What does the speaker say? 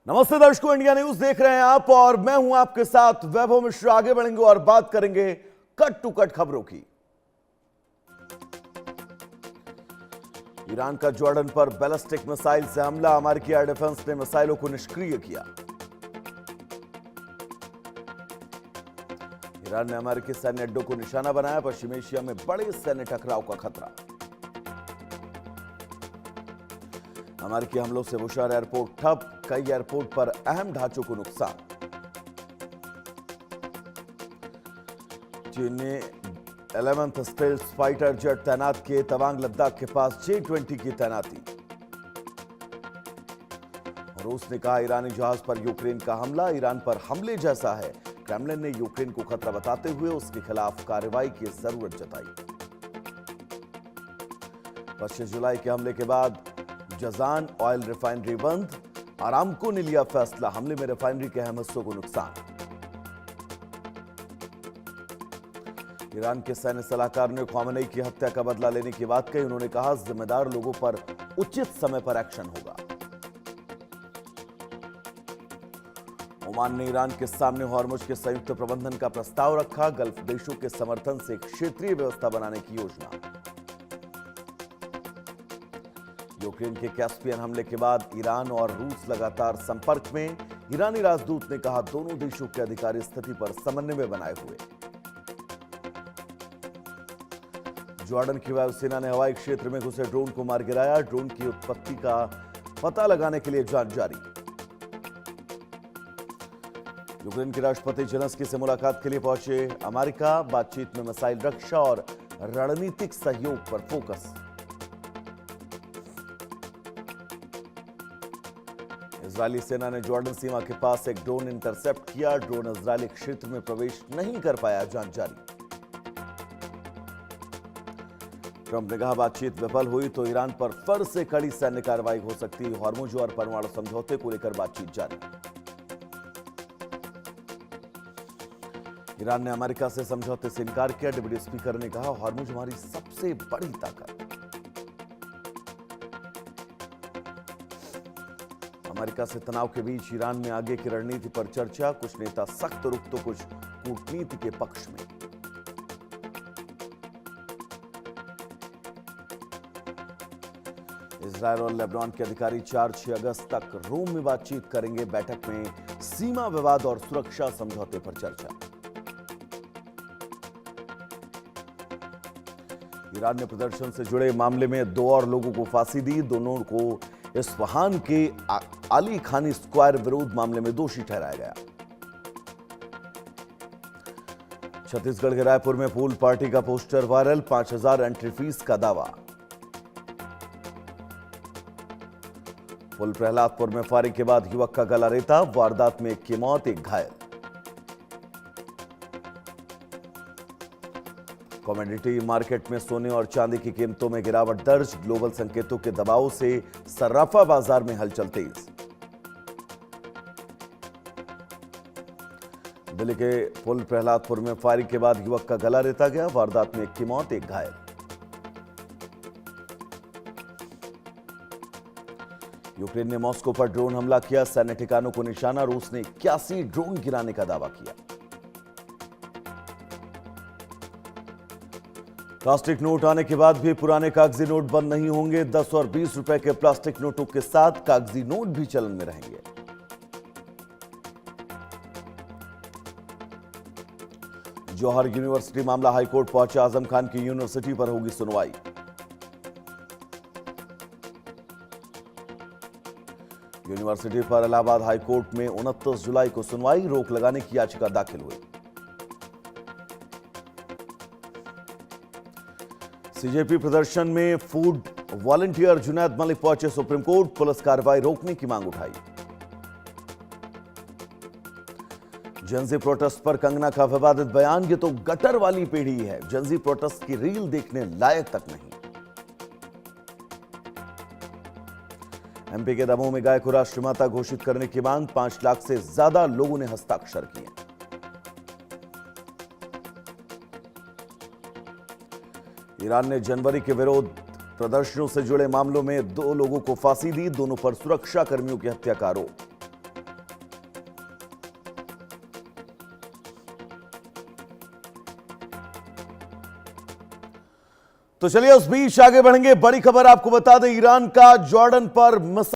नमस्ते दर्शकों, India news देख रहे हैं आप और मैं हूं आपके साथ वैभव मिश्रा। आगे बढ़ेंगे और बात करेंगे कट टू कट खबरों की। ईरान का जॉर्डन पर बैलिस्टिक मिसाइल से हमला, अमेरिकी एयर डिफेंस ने मिसाइलों को निष्क्रिय किया। ईरान ने अमेरिकी सैन्य अड्डों को निशाना बनाया, पश्चिम एशिया में बड़े सैन्य टकराव का खतरा। अमेरिकी हमलों से बुशार एयरपोर्ट ठप, कई एयरपोर्ट पर अहम ढांचों को नुकसान। चीन ने 11th स्टेल्थ फाइटर जेट तैनात किए, तवांग लद्दाख के पास J-20 की तैनाती। रूस ने कहा ईरानी जहाज पर यूक्रेन का हमला ईरान पर हमले जैसा है। क्रेमलिन ने यूक्रेन को खतरा बताते हुए उसके खिलाफ कार्रवाई की जरूरत जताई। 25 जुलाई के हमले के बाद जजान ऑयल रिफाइनरी बंद, आरामको ने लिया फैसला, हमले में रिफाइनरी के अहम हिस्सों को नुकसान। ईरान के सैन्य सलाहकार ने ख़ामेनी की हत्या का बदला लेने की बात कही। उन्होंने कहा जिम्मेदार लोगों पर उचित समय पर एक्शन होगा। ओमान ने ईरान के सामने हॉर्मुज के संयुक्त प्रबंधन का प्रस्ताव रखा, गल्फ देशों के समर्थन से एक क्षेत्रीय व्यवस्था बनाने की योजना। यूक्रेन के कैस्पियन हमले के बाद ईरान और रूस लगातार संपर्क में। ईरानी राजदूत ने कहा दोनों देशों के अधिकारी स्थिति पर समन्वय बनाए हुए। जॉर्डन की वायुसेना ने हवाई क्षेत्र में घुसे ड्रोन को मार गिराया, ड्रोन की उत्पत्ति का पता लगाने के लिए जांच जारी। यूक्रेन के राष्ट्रपति जेलेंस्की से मुलाकात के लिए पहुंचे अमेरिका, बातचीत में मिसाइल रक्षा और रणनीतिक सहयोग पर फोकस। इजरायली सेना ने जॉर्डन सीमा के पास एक ड्रोन इंटरसेप्ट किया, ड्रोन इजरायली क्षेत्र में प्रवेश नहीं कर पाया, जांच जारी। ट्रंप ने कहा बातचीत विफल हुई तो ईरान पर फिर से कड़ी सैन्य कार्रवाई हो सकती है। हॉर्मुज और परमाणु समझौते को लेकर बातचीत जारी। ईरान ने अमेरिका से समझौते से इनकार किया, डिप्टी स्पीकर ने कहा हॉर्मुज हमारी सबसे बड़ी ताकत। अमेरिका से तनाव के बीच ईरान में आगे की रणनीति पर चर्चा, कुछ नेता सख्त रुख तो कुछ कूटनीति के पक्ष में। इजरायल और लेबनान के अधिकारी 4-6 अगस्त तक रोम में बातचीत करेंगे, बैठक में सीमा विवाद और सुरक्षा समझौते पर चर्चा। ईरान ने प्रदर्शन से जुड़े मामले में 2 और लोगों को फांसी दी, दोनों को इस्फहान के अली खानी स्क्वायर विरोध मामले में दोषी ठहराया गया। छत्तीसगढ़ के रायपुर में पूल पार्टी का पोस्टर वायरल, 5000 एंट्री फीस का दावा। पुल प्रहलादपुर में फायरिंग के बाद युवक का गला रेता, वारदात में एक की मौत, एक घायल। कमोडिटी मार्केट में सोने और चांदी की कीमतों में गिरावट दर्ज, ग्लोबल संकेतों के दबाव से सर्राफा बाजार में हलचल तेज। दिल्ली के पुल प्रहलादपुर में फायरिंग के बाद युवक का गला रेता गया, वारदात में एक की मौत, एक घायल। यूक्रेन ने मॉस्को पर ड्रोन हमला किया, सैन्य ठिकानों को निशाना, रूस ने 81 ड्रोन गिराने का दावा किया। प्लास्टिक नोट आने के बाद भी पुराने कागजी नोट बंद नहीं होंगे, 10 और 20 रुपए के प्लास्टिक नोटों के साथ कागजी नोट भी चलन में रहेंगे। जौहर यूनिवर्सिटी मामला हाईकोर्ट पहुंचा, आजम खान की यूनिवर्सिटी पर होगी सुनवाई। यूनिवर्सिटी पर इलाहाबाद हाईकोर्ट में 29 जुलाई को सुनवाई, रोक लगाने की याचिका दाखिल हुई। सीजेपी प्रदर्शन में फूड वॉलंटियर जुनैद मलिक पहुंचे सुप्रीम कोर्ट, पुलिस कार्रवाई रोकने की मांग उठाई। जेंजी प्रोटेस्ट पर कंगना का विवादित बयान, ये तो गटर वाली पीढ़ी है, जेंजी प्रोटेस्ट की रील देखने लायक तक नहीं। एमपी के दमोह में गाय को राष्ट्रमाता घोषित करने की मांग, 5 लाख से ज्यादा लोगों ने हस्ताक्षर किए। ईरान ने जनवरी के विरोध प्रदर्शनों से जुड़े मामलों में 2 लोगों को फांसी दी, दोनों पर सुरक्षा कर्मियों की हत्या का आरोप। तो चलिए उस बीच आगे बढ़ेंगे। बड़ी खबर आपको बता दें, ईरान का जॉर्डन पर